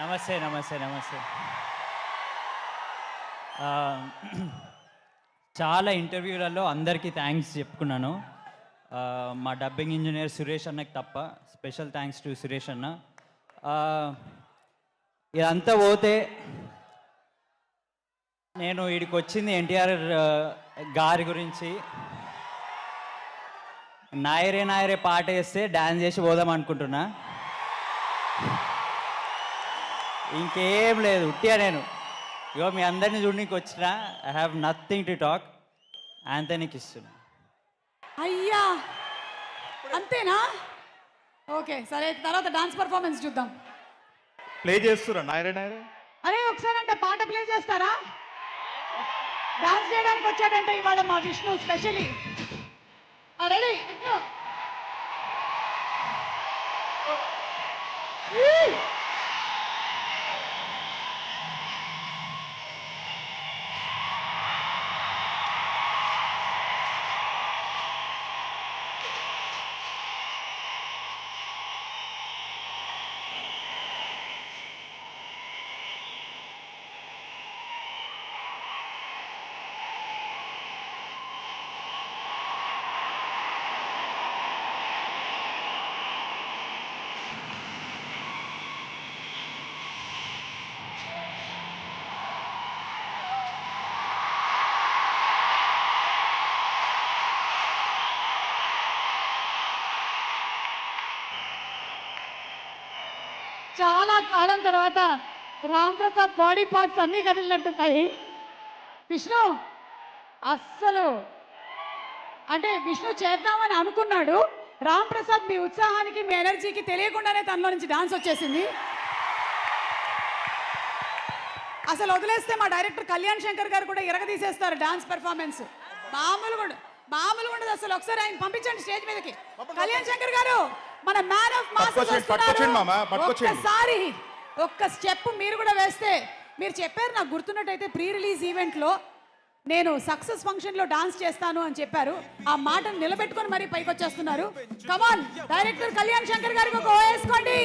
నమస్తే నమస్తే నమస్తే ఆ, చాలా ఇంటర్వ్యూలలో అందరికీ థ్యాంక్స్ చెప్పుకున్నాను. మా డబ్బింగ్ ఇంజనీర్ సురేష్ అన్నకి తప్ప స్పెషల్ థ్యాంక్స్ టు సురేష్ అన్న. ఆ, ఇదంతా పోతే నేను వీడికి వచ్చింది ఎన్టీఆర్ గారి గురించి. నాయరే నాయరే పాట వేస్తే డ్యాన్స్ చేసి పోదాం అనుకుంటున్నా. ఇంకేం లేదు, ఉట్టిగా నేను ఇగో మీ అందరినీ చూడడానికి వచ్చిన. I have nothing to talk. ఆంథనీకి ఇస్తున్నా. అయ్యా అంతేనా? ఓకే సరే, తర్వాత డాన్స్ పర్ఫార్మెన్స్ చూద్దాం. ప్లే చేస్తురా నాయరే నాయరే. అరే ఒకసారి అంటే పాట ప్లే చేస్తారా? డాన్స్ చేయడానికి వచ్చాడంటే ఇవాళ మా విష్ణు స్పెషలీ. రెడీ? చాలా కాలం తర్వాత రామ్ ప్రసాద్ బాడీ పార్ట్స్ అన్నీ కదిలినట్టున్నాయి. విష్ణు అస్సలు అంటే విష్ణు చేద్దామని అనుకున్నాడు. రామ్ ప్రసాద్ మీ ఉత్సాహానికి మీ ఎనర్జీకి తెలియకుండానే తనలో నుంచి డాన్స్ వచ్చేసింది. అసలు వదిలేస్తే మా డైరెక్టర్ కళ్యాణ్ శంకర్ గారు కూడా ఇరగదీసేస్తారు డాన్స్ పెర్ఫార్మెన్స్. మామూలుగా ఉండదు అసలు. ఒకసారి ఆయన పంపించండి స్టేజ్ మీదకి. కళ్యాణ్ శంకర్ గారు, మన మ్యాన్ ఆఫ్ మాస్ ఒక్కసారి ఒక్క స్టెప్ మీరు కూడా వేస్తే. మీరు చెప్పారు, నాకు గుర్తున్నట్టయితే ప్రీ రిలీజ్ ఈవెంట్లో నేను సక్సెస్ ఫంక్షన్లో డాన్స్ చేస్తాను అని చెప్పారు. ఆ మాటను నిలబెట్టుకొని మరీ పైకి వచ్చేస్తున్నారు. కమాన్ డైరెక్టర్ కళ్యాణ్ శంకర్ గారికి ఒక ఓ వేసుకోండి.